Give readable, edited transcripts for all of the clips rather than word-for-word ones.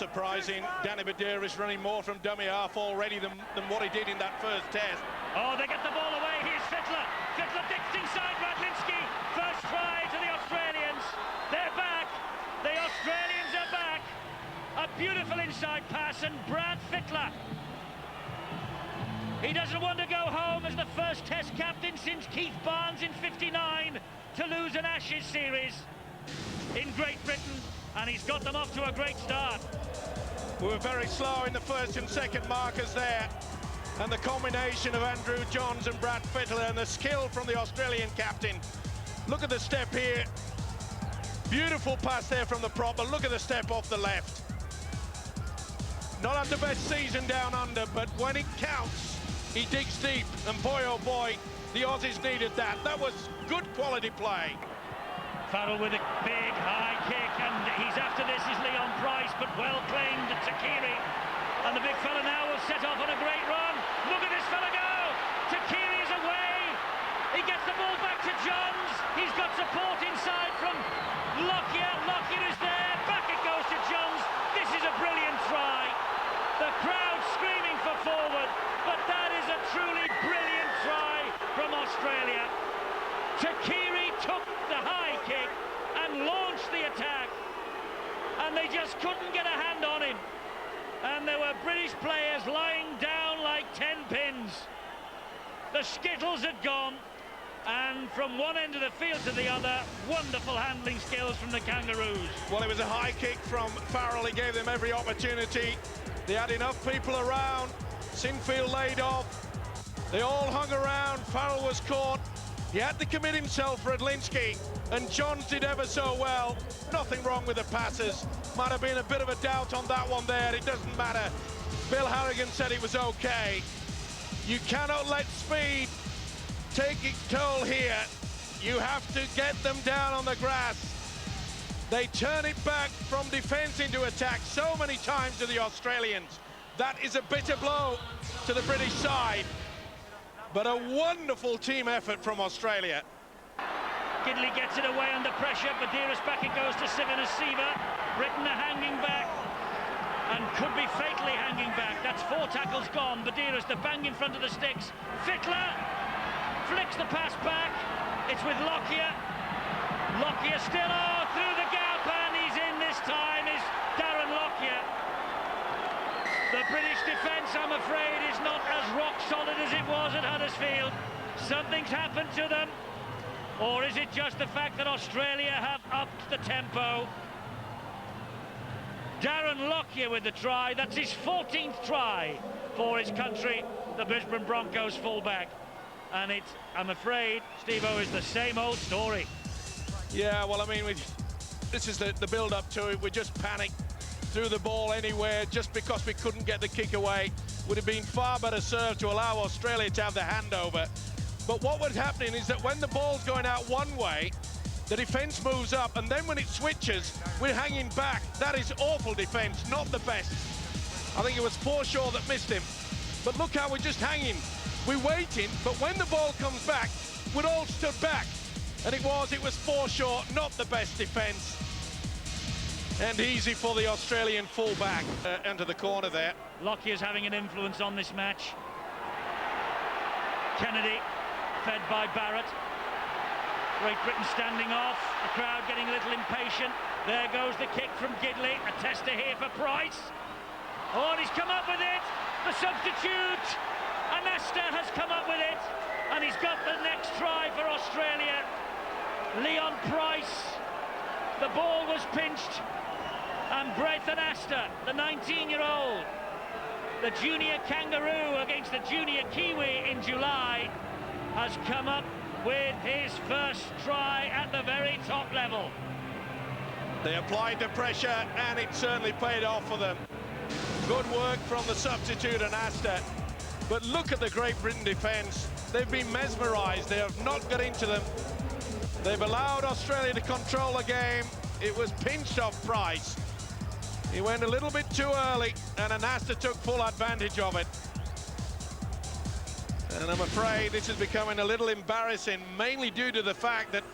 surprising. Danny Badira is running more from dummy half already than what he did in that first test. Oh, they get the ball away. Here's Fittler. Fittler dipped inside Radlinski. First try to the Australians. They're back. The Australians are back. A beautiful inside pass, and Brad Fittler. He doesn't want to go home as the first Test captain since Keith Barnes in '59 to lose an Ashes series in Great Britain, and he's got them off to a great start. We were very slow in the first and second markers there, and the combination of Andrew Johns and Brad Fittler and the skill from the Australian captain. Look at the step here. Beautiful pass there from the prop, but look at the step off the left. Not had the best season down under, but when it counts, he digs deep, and boy, oh boy, the Aussies needed that. That was good quality play. Farrell with a big high kick, and he's after this is Leon Price, but well claimed Takiri. And the big fella now will set off on a great run. Look at this fella go! Takiri is away. He gets the ball back to Johns. He's got support inside from Lockyer. Lockyer is there. Back it goes to Johns. This is a brilliant try. The crowd screaming for forward, but that is a truly brilliant try from Australia. Takiri took the high kick and launched the attack, and they just couldn't get a hand on him. And there were British players lying down like 10 pins. The skittles had gone, and from one end of the field to the other, wonderful handling skills from the Kangaroos. Well, it was a high kick from Farrell. He gave them every opportunity. They had enough people around. Sinfield laid off. They all hung around. Farrell was caught. He had to commit himself for Radlinski, and Johns did ever so well. Nothing wrong with the passes. Might have been a bit of a doubt on that one there. It doesn't matter. Bill Harrigan said it was okay. You cannot let speed take its toll here. You have to get them down on the grass. They turn it back from defence into attack so many times to the Australians. That is a bitter blow to the British side. But a wonderful team effort from Australia. Gidley gets it away under pressure. Badiris back it goes to Sivanasiva. Britain are hanging back, and could be fatally hanging back. That's 4 tackles gone. Badiris, the bang in front of the sticks. Fittler flicks the pass back. It's with Lockyer. Lockyer still through the gap, and he's in this time is Darren Lockyer. The British defence, I'm afraid, is not as rock solid as it was at Huddersfield. Something's happened to them. Or is it just the fact that Australia have upped the tempo? Darren Lockyer with the try. That's his 14th try for his country, the Brisbane Broncos fullback. And it's, I'm afraid, Steve-O, is the same old story. Yeah, well, I mean, this is the build-up to it. We just panicked, threw the ball anywhere just because we couldn't get the kick away. Would have been far better served to allow Australia to have the handover. But what was happening is that when the ball's going out one way, the defence moves up, and then when it switches, we're hanging back. That is awful defence, not the best. I think it was Forshaw that missed him. But look how we're just hanging. We're waiting, but when the ball comes back, we're all stood back. And it was Forshaw, not the best defence. And easy for the Australian fullback. Into the corner there. Lockyer's having an influence on this match. Kennedy, fed by Barrett. Great Britain standing off. The crowd getting a little impatient. There goes the kick from Gidley. A tester here for Price. Oh, and he's come up with it. The substitute. Anasta has come up with it. And he's got the next try for Australia. Leon Price. The ball was pinched. And Brett Anasta, the 19-year-old, the junior Kangaroo against the junior Kiwi in July, has come up with his first try at the very top level. They applied the pressure, and it certainly paid off for them. Good work from the substitute Anasta. But look at the Great Britain defence. They've been mesmerised. They have not got into them. They've allowed Australia to control the game. It was pinched off Price. He went a little bit too early, and Anasta took full advantage of it. And I'm afraid this is becoming a little embarrassing, mainly due to the fact that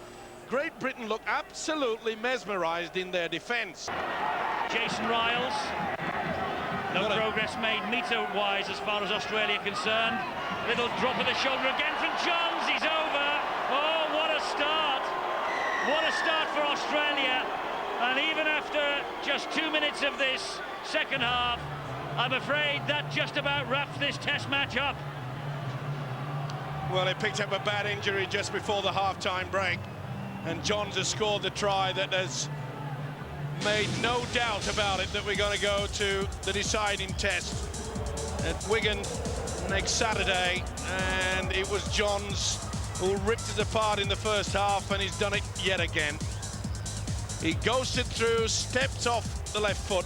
Great Britain look absolutely mesmerised in their defence. Jason Riles. No progress made metre-wise as far as Australia concerned. Little drop of the shoulder again from Johns. He's over. Oh, what a start. What a start for Australia. And even after just 2 minutes of this second half, I'm afraid that just about wraps this test match up. Well, he picked up a bad injury just before the half-time break, and Johns has scored the try that has made no doubt about it that we're going to go to the deciding test at Wigan next Saturday, and it was Johns who ripped it apart in the first half, and he's done it yet again. He ghosted through, stepped off the left foot.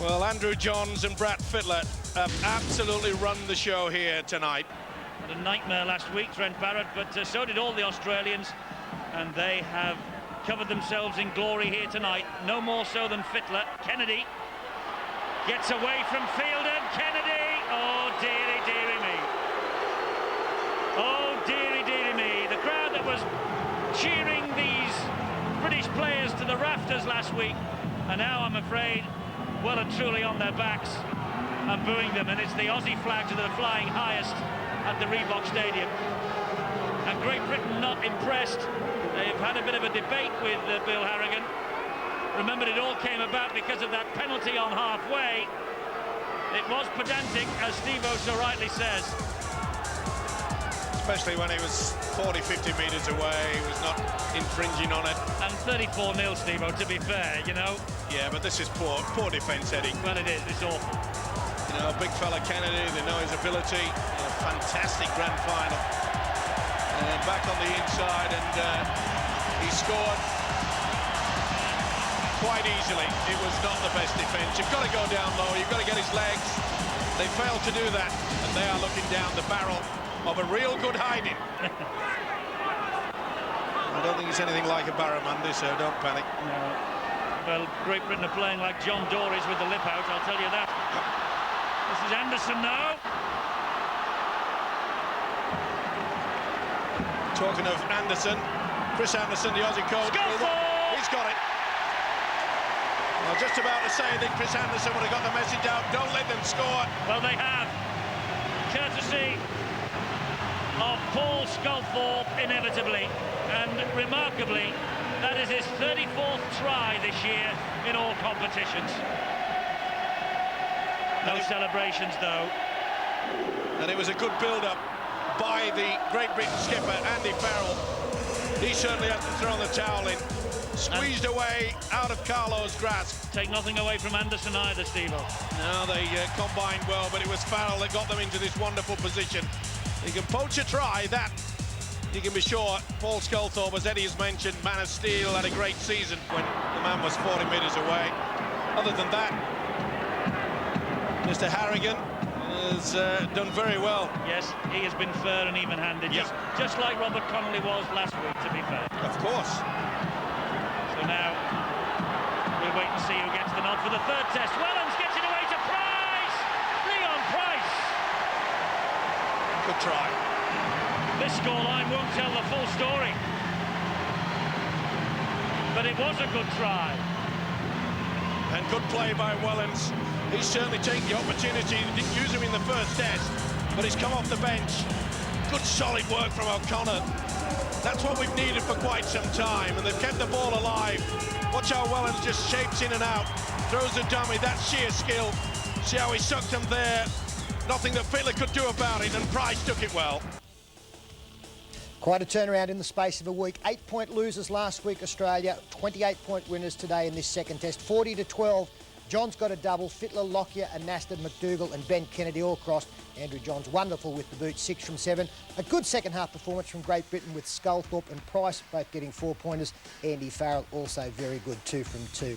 Well, Andrew Johns and Brad Fittler have absolutely run the show here tonight. Had a nightmare last week, Trent Barrett, but so did all the Australians, and they have covered themselves in glory here tonight. No more so than Fittler. Kennedy gets away from Fielden. Kennedy, oh dearie, dearie me. Oh dearie, dearie me. The crowd that was cheering these British players to the rafters last week are now, I'm afraid, well and truly on their backs and booing them, and it's the Aussie flags that are flying highest at the Reebok Stadium. And Great Britain not impressed. They've had a bit of a debate with Bill Harrigan. Remember, it all came about because of that penalty on halfway. It was pedantic, as Steve-O so rightly says. Especially when he was 40, 50 metres away, he was not infringing on it. And 34-0, Steve-O, to be fair, you know. Yeah, but this is poor defence, Eddie. Well, it is, it's awful. You know, big fella Kennedy, they know his ability. A fantastic grand final. And back on the inside, and he scored quite easily. It was not the best defence. You've got to go down low, you've got to get his legs. They failed to do that, and they are looking down the barrel of a real good hiding. I don't think it's anything like a barramundi, so don't panic. No. Well, Great Britain are playing like John Dory's with the lip out, I'll tell you that. This is Anderson now. Talking of Anderson, Chris Anderson, the Aussie coach. He's got it. I was just about to say that Chris Anderson would have got the message out. Don't let them score. Well, they have. Courtesy of Paul Sculthorpe, inevitably. And remarkably, that is his 34th try this year in all competitions. No celebrations, though. And it was a good build-up by the Great Britain skipper, Andy Farrell. He certainly had to throw the towel in. Squeezed away out of Carlo's grasp. Take nothing away from Anderson either, Steve-O. No, they combined well, but it was Farrell that got them into this wonderful position. He can poach a try, that you can be sure. Paul Sculthorpe, as Eddie has mentioned, man of steel, had a great season when the man was 40 metres away. Other than that, Mr. Harrigan has done very well. Yes, he has been fair and even-handed, just like Robert Connolly was last week, to be fair. Of course. So now, we'll wait and see who gets the nod for the third test. Wellens gets it away to Price! Leon Price! Good try. This scoreline won't tell the full story. But it was a good try. And good play by Wellens. He's certainly taken the opportunity. He didn't use him in the first test, but he's come off the bench. Good solid work from O'Connor. That's what we've needed for quite some time, and they've kept the ball alive. Watch how Wellens just shapes in and out, throws a dummy. That's sheer skill. See how he sucked him there. Nothing that Fittler could do about it, and Price took it well. Quite a turnaround in the space of a week. 8-point losers last week, Australia. 28-point winners today in this second test. 40-12. John's got a double. Fittler, Lockyer, Anastas, McDougall and Ben Kennedy all crossed. Andrew Johns wonderful with the boot, 6 from 7. A good second half performance from Great Britain with Sculthorpe and Price both getting 4-pointers. Andy Farrell also very good, 2 from 2.